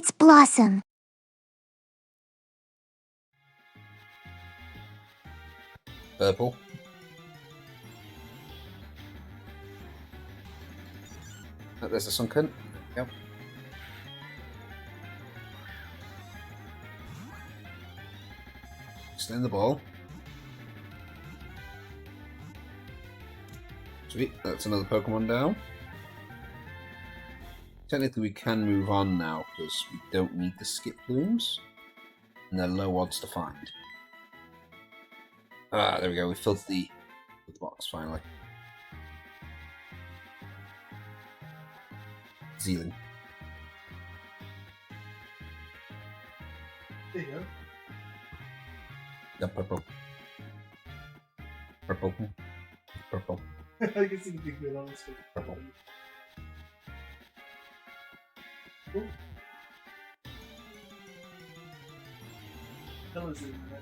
its blossom. Purple. Oh, there's a sunken. Yep. Extend the ball. Sweet, that's another Pokemon down. Technically we can move on now because we don't need the skip blooms. And they're low odds to find. Ah, there we go, we filled the box finally. Zealand. There you go. Yeah, purple. Purple. Purple. I can see the big wheel on the screen. Purple. Cool. Colours in there.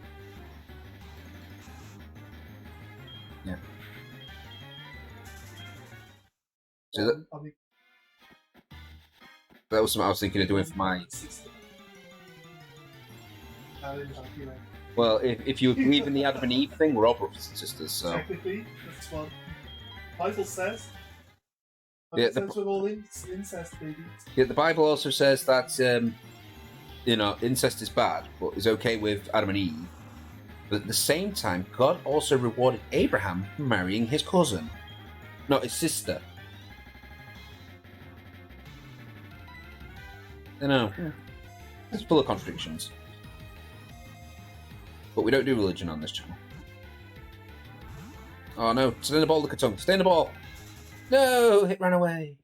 Yeah. So that was what I was thinking of doing for my... Well, if you believe in the Adam and Eve thing, we're all brothers and sisters, so... Technically, that's what Bible says. Yeah, Says with all incest, baby. Yeah, the Bible also says that, you know, incest is bad, but is okay with Adam and Eve. But at the same time, God also rewarded Abraham for marrying his cousin, not his sister. You know, it's full of contradictions. But we don't do religion on this channel. Oh no, stay in the ball, look at tongue. Stay in the ball! No, it ran away.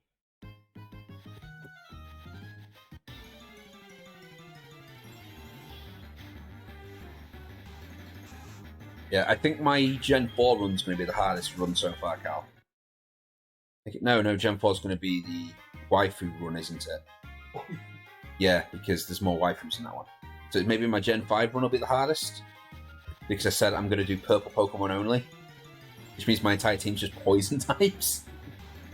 Yeah, I think my Gen 4 run's going to be the hardest run so far, Cal. No, Gen 4 is going to be the waifu run, isn't it? Yeah, because there's more waifus in that one. So maybe my Gen 5 run will be the hardest. Because I said I'm going to do purple Pokemon only. Which means my entire team's just poison types.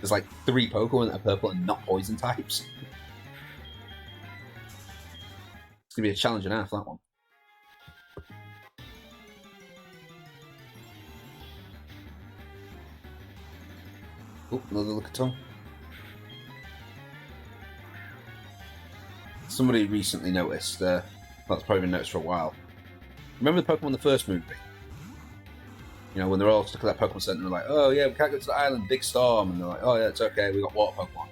There's like 3 Pokemon that are purple and not poison types. It's going to be a challenge and a half, that one. Oh, another look at Tom. Somebody recently noticed, well, it's probably been noticed for a while. Remember the Pokemon in the first movie? You know, when they're all stuck at that Pokemon Center, they're like, oh yeah, we can't go to the island, big storm. And they're like, oh yeah, it's okay, we got water Pokemon.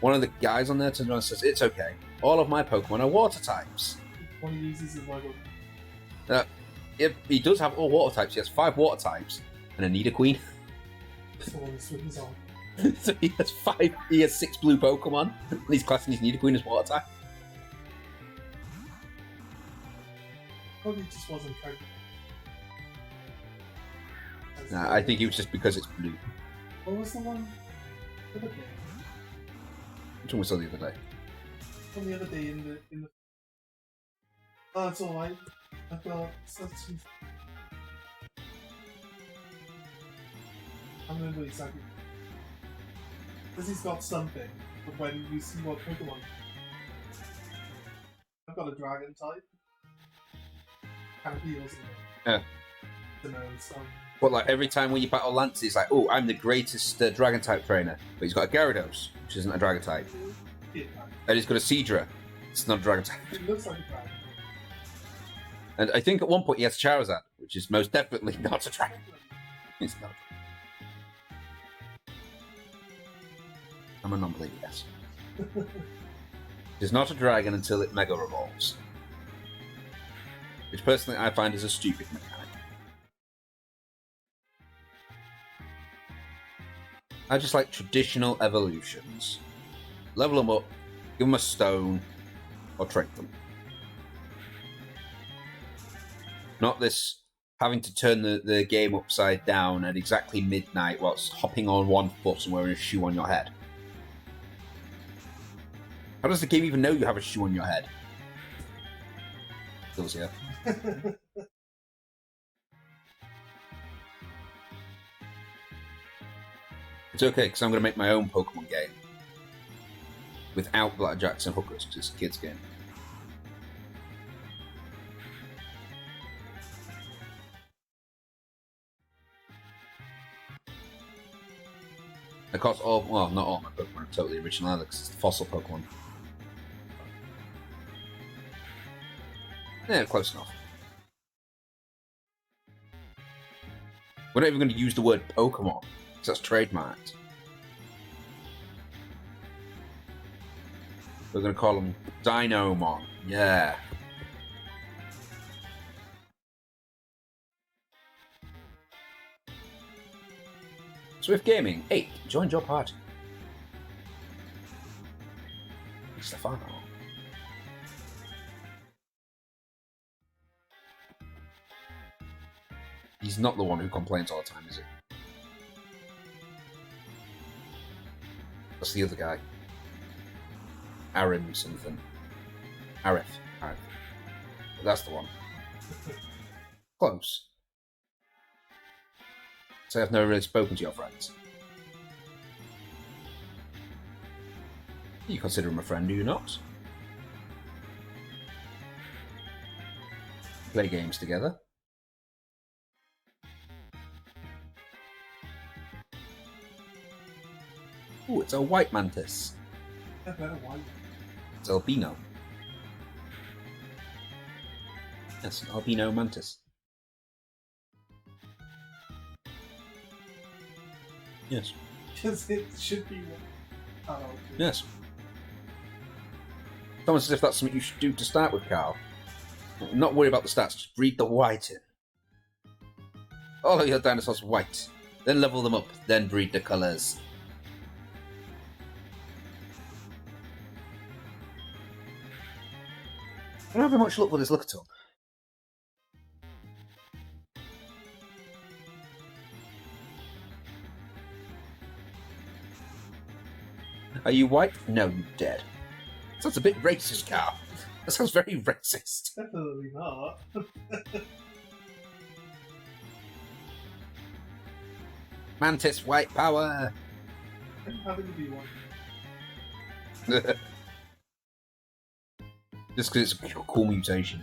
One of the guys on there turns around and says, it's okay, all of my Pokemon are water types. One he uses is like He does have all water types, he has 5 water types and a Nidoqueen. the one that swims on. So he has 6 blue Pokemon, and he's classing his Nidoqueen as water type. Probably just wasn't pregnant. Nah, I think it was just because it's blue. What was the one the other day? Which one was the other day? On the other day in the Oh, it's alright. I've got such I remember exactly. Because he's got something, but when you see what Pokemon I've got a dragon type. Kind of heals Yeah. So. But like every time when you battle Lance, it's like, oh, I'm the greatest dragon type trainer. But he's got a Gyarados, which isn't a dragon type. Yeah. And he's got a Seadra. It's not a dragon type. It looks like a dragon. And I think at one point he has Charizard, which is most definitely not a dragon. It's not. I'm a non-believer, yes. It's not a dragon until it Mega Revolves. Which personally I find is a stupid mechanic. I just like traditional evolutions. Level them up, give them a stone, or trick them. Not this having to turn the game upside down at exactly midnight whilst hopping on one foot and wearing a shoe on your head. How does the game even know you have a shoe on your head? Does, yeah. It's okay, because I'm going to make my own Pokemon game. without blackjacks and hookers because it's a kids' game. Of course, well, not all my Pokemon are totally original either because it's the fossil Pokemon. Yeah, close enough. We're not even going to use the word Pokemon because that's trademarked. We're going to call them Dinomon. Yeah. Swift Gaming 8 joined your party. Stefano. He's not the one who complains all the time, is he? That's the other guy. Arim something. Arif. That's the one. Close. So I've never really spoken to your friends. You consider him a friend, do you not? Play games together. Ooh, it's a white mantis. It's albino. Yes, an albino mantis. Yes. Because it should be one. Oh, okay. Yes. It's almost as if that's something you should do to start with, Carl. Not worry about the stats, just breed the white in. All of your dinosaurs white. Then level them up, then breed the colours. I don't have much luck with this Lickitung. Are you white? No, you're dead. Sounds a bit racist, Carl. That sounds very racist. Definitely not. Mantis white power! I'm having to be one. Just because it's a cool mutation.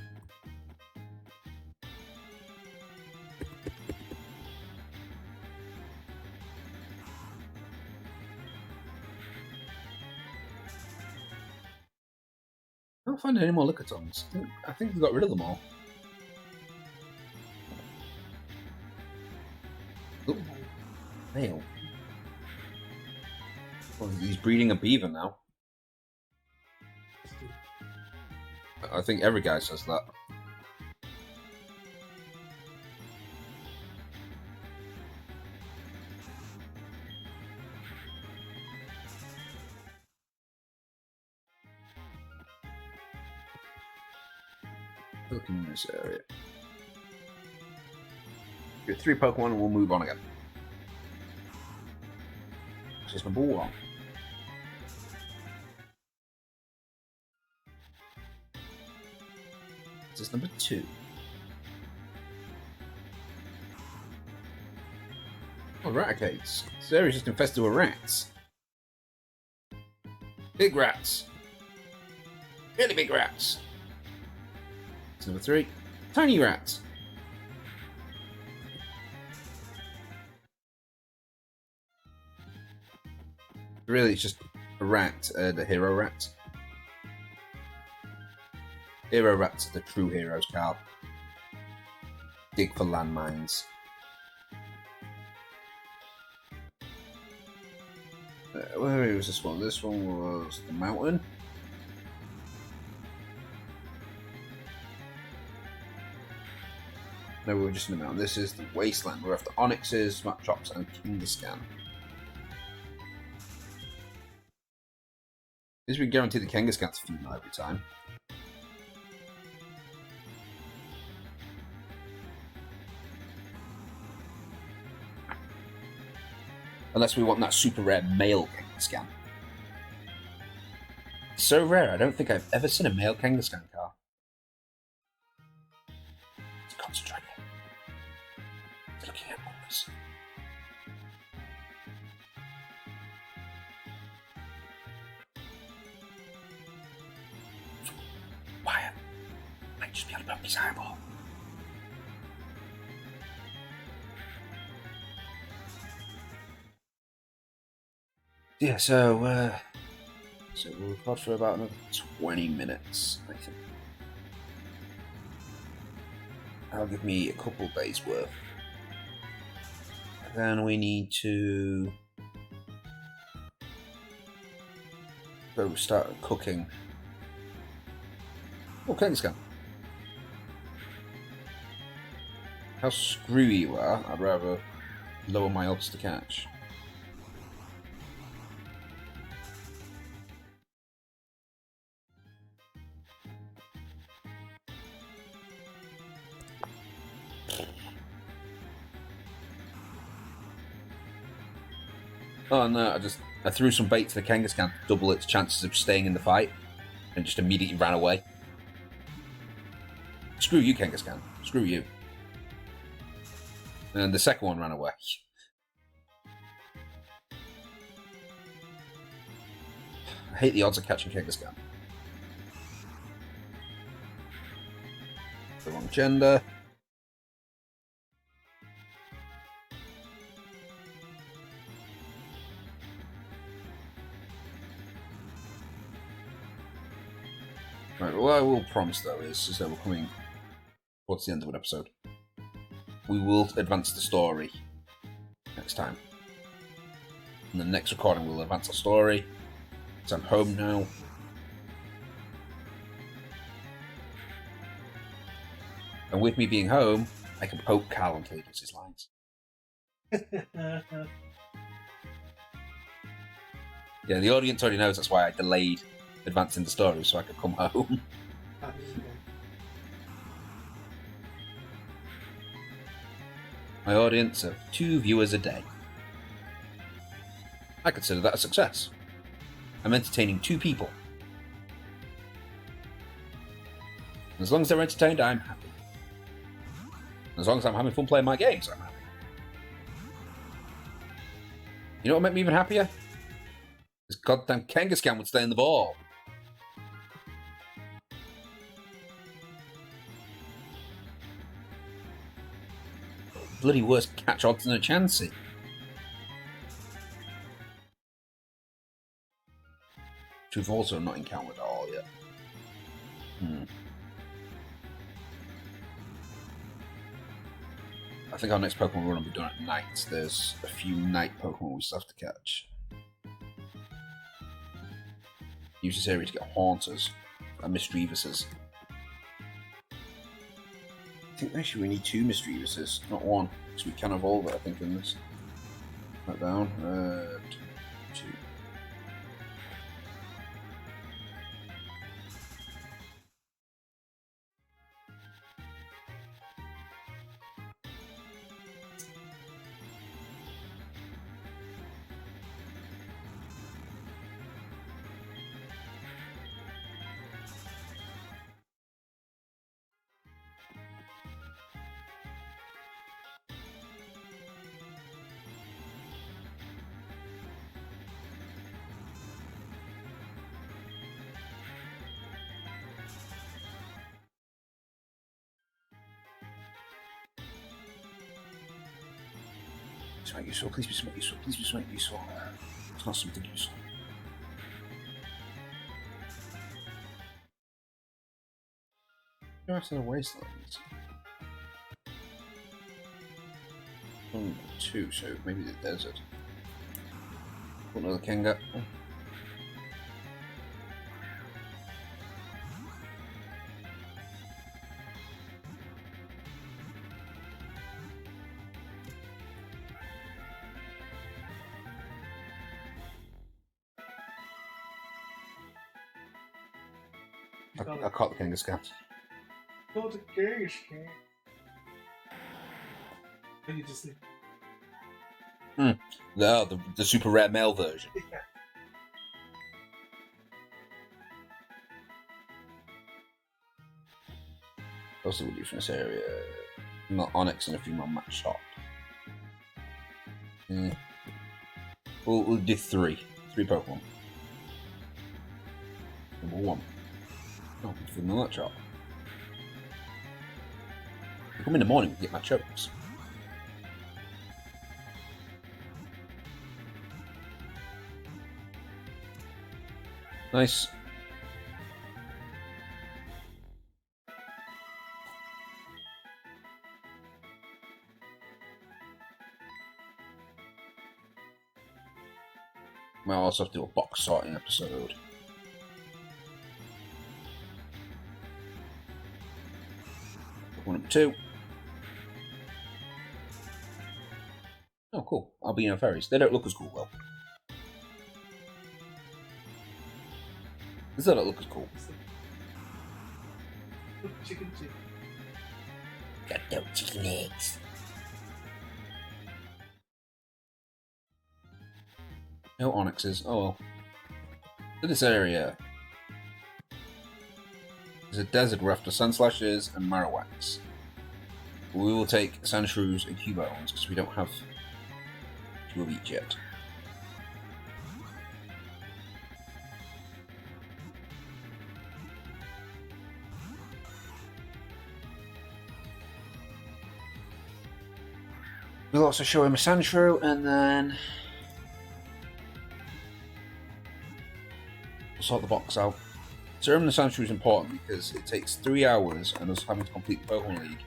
I don't find any more Lickitungs. I think we got rid of them all. Oh, male. Well, he's breeding a beaver now. I think every guy says that. Looking in this area. Get 3 Pokemon and we'll move on again. This is number 1. This is number 2. Oh, Raticates. This area's just infested with rats. Big rats. Really big rats. It's number 3. Tiny rats. Really, it's just a rat, the hero rat. Hero rats are the true heroes, Carl. Dig for landmines. Where was this one? This one was the mountain. No, we were just in the mountain. This is the wasteland. We're after Onyxes, Matrops, and Kangaskhan. At least we can guarantee the Kangaskhan's female every time. Unless we want that super rare male Kangaskhan. So rare, I don't think I've ever seen a male Kangaskhan, Carl. It's concentrating. It's looking at numbers. be able to poke his eyeball. Yeah, so we'll record for about another 20 minutes, I think. That'll give me a couple days worth. Then we need to go start cooking. Oh, candy scan. How screwy you are, I'd rather lower my odds to catch. Oh no, I threw some bait to the Kangaskhan to double its chances of staying in the fight, and just immediately ran away. Screw you, Kangaskhan. Screw you. And the second one ran away. I hate the odds of catching Kangaskhan. The wrong gender. Right, what I will promise though is that we're coming towards the end of an episode. We will advance the story next time. In the next recording we'll advance the story. So I'm home now. And with me being home, I can poke Carl until he gets his lines. Yeah, the audience already knows that's why I delayed advancing the story so I could come home. My audience of 2 viewers a day. I consider that a success. I'm entertaining 2 people. As long as they're entertained, I'm happy. As long as I'm having fun playing my games, I'm happy. You know what made me even happier? This goddamn Kangaskhan would stay in the ball. Bloody worst catch odds than a Chansey. Which we've also not encountered at all yet. I think our next Pokemon run will be done at night. There's a few night Pokemon we still have to catch. Use this area to get Haunters and Misdreavuses. I think actually we need 2 Misdreavuses, not 1, because we can evolve it, I think, in this. That down. 2. Something useful, please be something useful, please be something useful. It's not something useful. There are wastelands. 2, so maybe the desert. Put another Kanga. I caught the Kangaskhan. Caught the Kangaskhan. And you just think. The super rare male version. Yeah. Also, we'll do from this area. Not Onyx and a few more match shop. We'll do 3 Pokemon. Number 1. Oh, from the nut shop. You come in the morning, we get my chokes. Nice. We'll also have to do a box sorting episode. Number 2. Oh, cool. Albino fairies. They don't look as cool, though. They still don't look as cool. Chicken. Got no chicken eggs. No onyxes. Oh well. To this area. There's a desert where after sun slashes and marowaks. We will take sand shrews and cubone because we don't have 2 of each yet. We'll also show him a sand shrew and then we'll sort the box out. Serum the sand shrew is important because it takes 3 hours and us having to complete the Pokemon League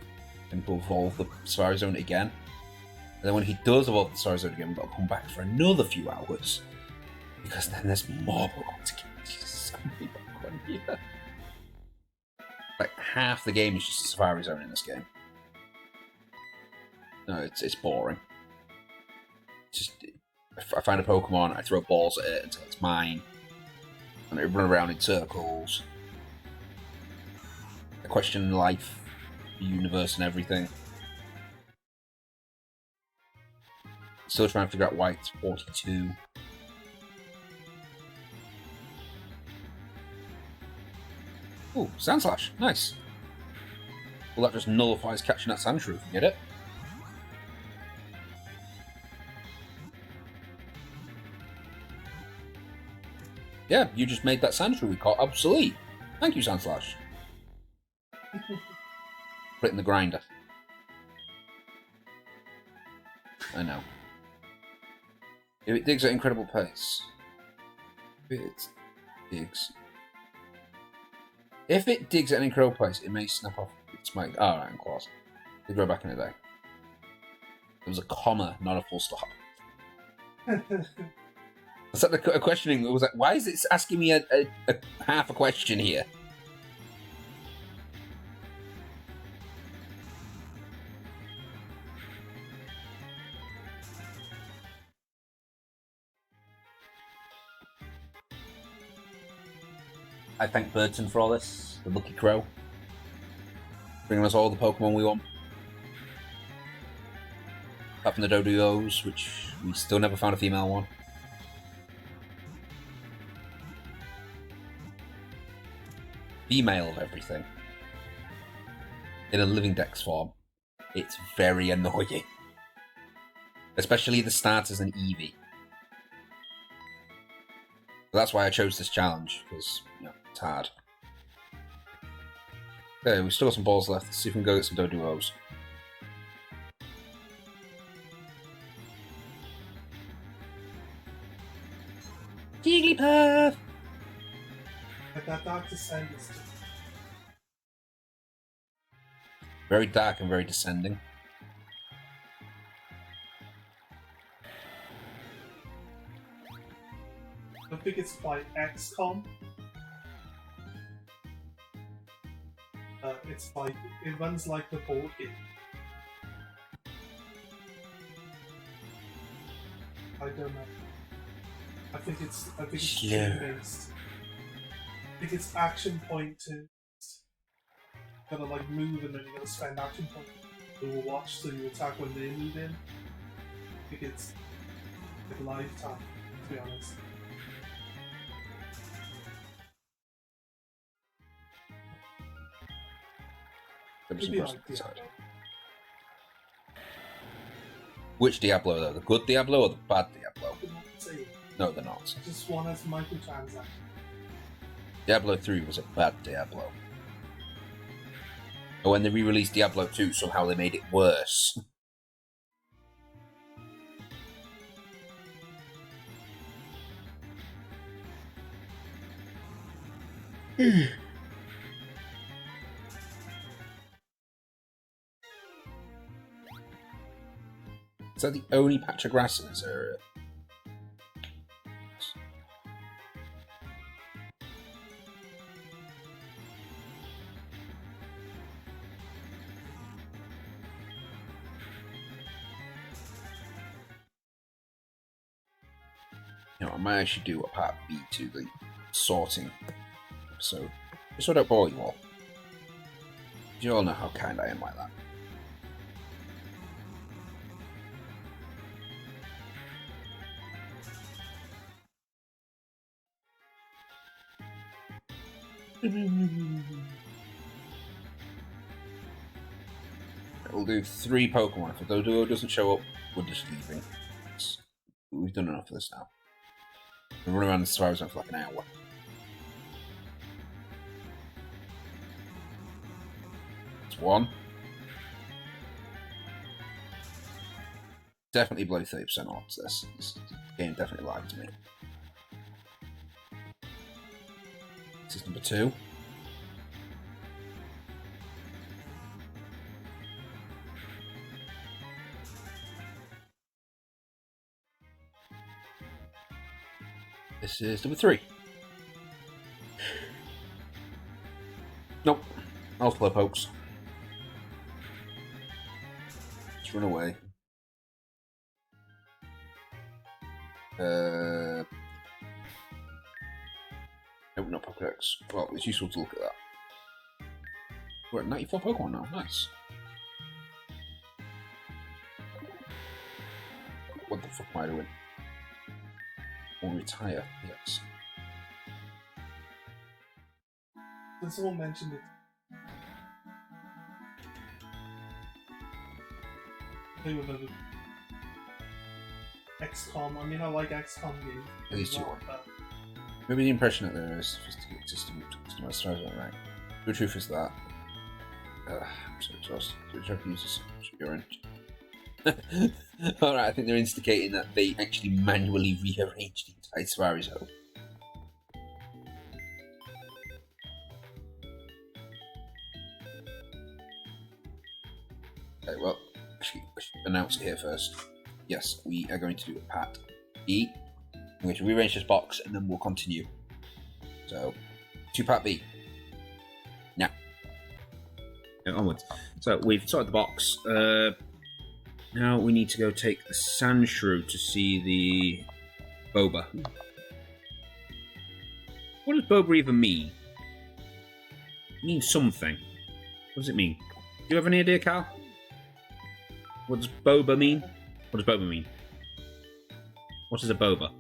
and to evolve the Safari Zone again. And then when he does evolve the Safari Zone again, we've got to come back for another few hours. Because then there's more Pokemon to get. So many Pokemon here. Like half the game is just a Safari Zone in this game. No, it's boring. Just I find a Pokemon, I throw balls at it until it's mine. And I run around in circles. I question life, the universe, and everything. Still trying to figure out why it's 42. Ooh, Sand Slash. Nice. Well, that just nullifies catching that Sandshrew if you get it. Yeah, you just made that Sandshrew we caught obsolete. Thank you, Sand Slash. Put it in the grinder. I know. If it digs at incredible pace. If it digs at an incredible pace, it may snap off its mic. Oh, right, of course. They grow back in a day. It was a comma, not a full stop. I said a questioning. It was like, why is it asking me a half a question here? I thank Burton for all this, the Lucky Crow. Bringing us all the Pokemon we want. Apart from the Doduos, which we still never found a female one. Female of everything. In a living dex form. It's very annoying. Especially the starters and Eevee. But that's why I chose this challenge, because, you know, it's hard. Okay, we've still got some balls left. Let's see if we can go get some Doduos. Jigglypuff! Like that dark descent is just... Very dark and very descending. I think it's by XCOM. It's like it runs like the board game. I don't know. I think it's team based. I think it's action point to gotta like move and then you gotta spend action point to watch so you attack when they move in. I think it's like lifetime, to be honest. Which Diablo though? The good Diablo or the bad Diablo? No, they're not. Just one as microtransaction. Diablo 3 was a bad Diablo. But when they re-released Diablo 2, somehow they made it worse. Is that the only patch of grass in this area? You know, I might actually do a part B to the sorting episode. Just so I don't bore you all. You all know how kind I am like that. We'll do 3 Pokemon. If the Dodo doesn't show up, we're just leaving. We've done enough of this now. We'll run around the Safari Zone for like an hour. It's 1. Definitely below 30% odds. This game definitely lied to me. This is number 2. This is number 3. Nope. I'll play pokes. Let's run away. Nope, not Pokedex. Well, it's useful to look at that. We're at 94 Pokemon now. Nice. What the fuck am I doing? I want to retire. Yes. Then someone mentioned it. They were the XCOM. I mean, I like XCOM games. At least you are. Maybe the impression that there is sophisticated customized stars, right? The truth is that. I'm so exhausted. The job users should be orange. Alright, I think they're instigating that they actually manually rearranged the entire Safari Zone. Okay, well, I should announce it here first. Yes, we are going to do a part B. I'm going to rearrange this box and then we'll continue. So, to part B. Now. Onwards. So, we've sorted the box. Now we need to go take the Sandshrew to see the Boba. What does Boba even mean? It means something. What does it mean? Do you have any idea, Cal? What does Boba mean? What does Boba mean? What is a Boba?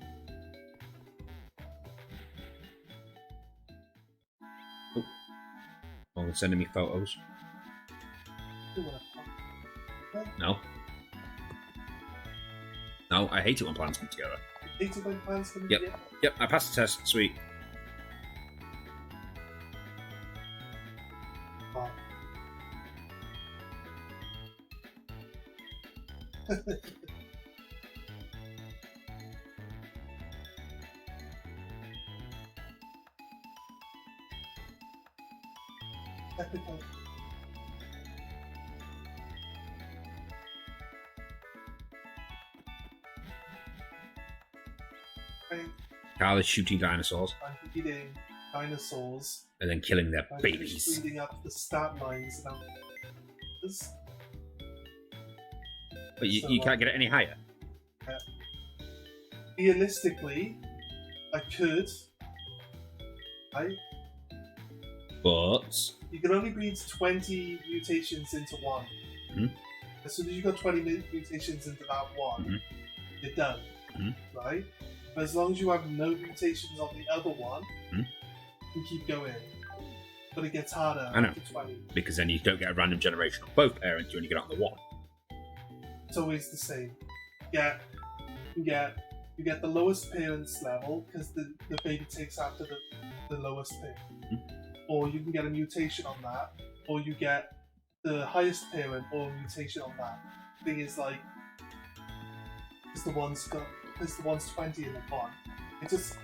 Oh, they're sending me photos. No. No, I hate it when plans come together. Hate it when plans come together? Yep, I passed the test. Sweet. Wow. Technical. Carl is shooting dinosaurs. I'm eating dinosaurs. And then killing their I'm babies. just reading up the stat lines now. But you can't get it any higher? Realistically, I could. Right? But You can only breed 20 mutations into one. Mm-hmm. As soon as you got 20 mutations into that one, Mm-hmm. you're done. Mm-hmm. Right? But as long as you have no mutations on the other one, Mm-hmm. you can keep going. But it gets harder I know. after 20. because then you don't get a random generation of both parents, you only get it on the one. It's always the same. You get the lowest parents level because the baby takes after the lowest parent. Mm-hmm. Or you can get a mutation on that, or you get the highest parent or mutation on that thing is like is the one's 20 and the one. It just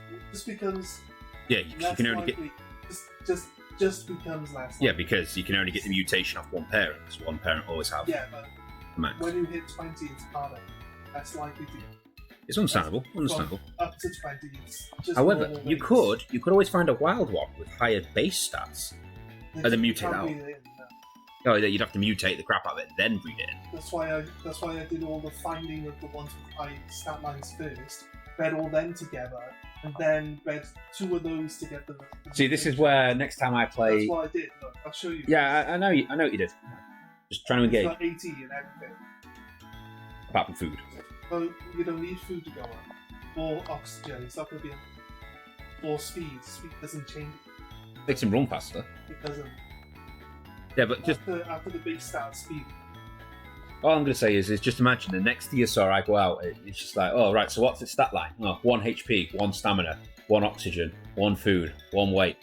becomes Yeah, you can only likely, just becomes less. Yeah, because you can only get the mutation off one parent, because one parent always have but max. when you hit 20, it's harder. That's likely to. It's understandable. Understandable. Up to 20, it's just. However, you could always find a wild one with higher base stats, and then mutate that out. Oh, you'd have to mutate the crap out of it, then breed it in. That's why I did all the finding of the ones with high stat lines first, bred all them together, and then bred 2 of those to get the. See, this is where next time I play. That's what I did. Look, I'll show you. Yeah, I know what you did. Just trying to engage. It's got 80 and everything. Apart from food. Well, you don't need food to go up. Or oxygen. It's not going to be. Or speed. Speed doesn't change. Makes him run faster. It doesn't. Yeah, but just after the base stat speed. All I'm going to say is just imagine the next DSR I go out, it's just like, oh, right, so what's its stat line? Oh, 1 HP, 1 stamina, 1 oxygen, 1 food, 1 weight.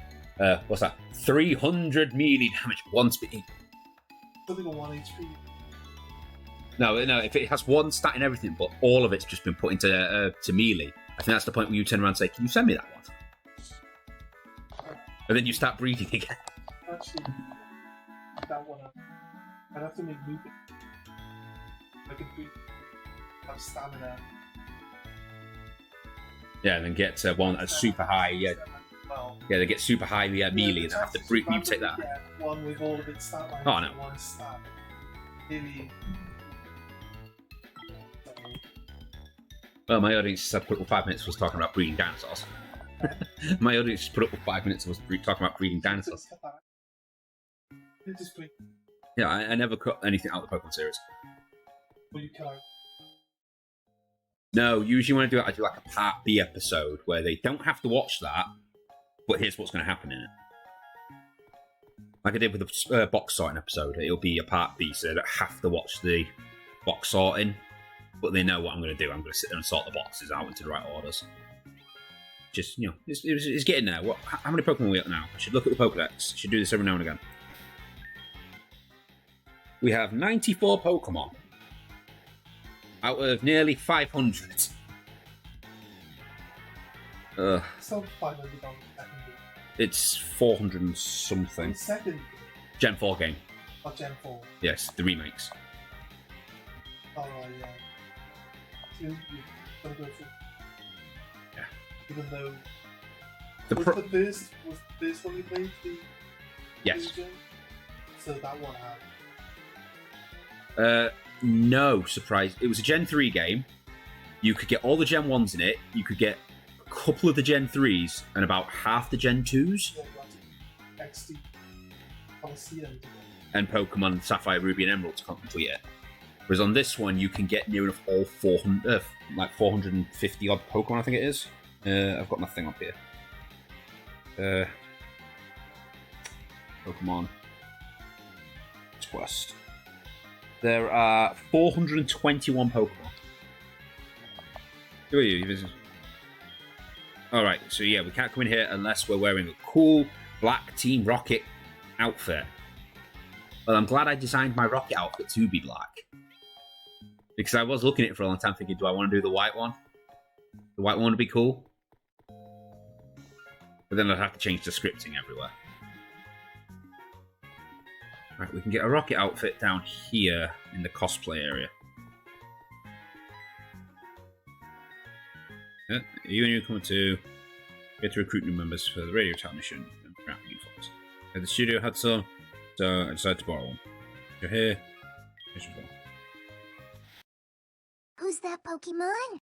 What's that? 300 melee damage, 1 speed. Something on 1 HP. No, if it has 1 stat and everything, but all of it's just been put into to melee, I think that's the point where you turn around and say, can you send me that one? And then you start breeding again. Actually, that one, I'd have to make movement. I could have stamina. Yeah, and then get one that's super high. Yeah, yeah, they get super high melee, and have to mutate that. Yeah, one with all of its stat lines. Oh no. One stat. Really. Well, my audience put up with 5 minutes was talking about breeding dinosaurs. My audience put up with 5 minutes was talking about breeding dinosaurs. Yeah, I never cut anything out of the Pokemon series. Well, you can't. No, usually when I do it, I do like a Part B episode where they don't have to watch that, but here's what's going to happen in it. Like I did with the box sorting episode, it'll be a Part B, so they don't have to watch the box sorting, but they know what I'm going to do. I'm going to sit there and sort the boxes out into the right orders. Just, it's getting there. How many Pokemon are we at now? I should look at the Pokedex. I should do this every now and again. We have 94 Pokemon out of nearly 500. It's not 500 on second. It's 400 and something. Second. Gen 4 game. Oh, Gen 4. Yes, the remakes. Oh, yeah. So you've got to go through. Yeah. Even though. Was the first one you played? Yes. Gen? So that one had. No, surprise. It was a Gen 3 game. You could get all the Gen 1s in it. You could get a couple of the Gen 3s and about half the Gen 2s. Yeah, XD. Coliseum. And Pokemon Sapphire, Ruby, and Emerald to complete it. Whereas on this one, you can get near enough all 400, like 450 odd Pokemon, I think it is. I've got my thing up here. Pokemon Quest. There are 421 Pokemon. Who are you? Alright, so yeah, we can't come in here unless we're wearing a cool black Team Rocket outfit. Well, I'm glad I designed my Rocket outfit to be black. Because I was looking at it for a long time thinking, do I want to do the white one? The white one would be cool. But then I'd have to change the scripting everywhere. Right, we can get a Rocket outfit down here in the cosplay area. Yeah, you and you come to get to recruit new members for the radio chat mission and crap uniforms. Yeah, the studio had some, so I decided to borrow one. You're here. Here's your phone. Who's that Pokemon?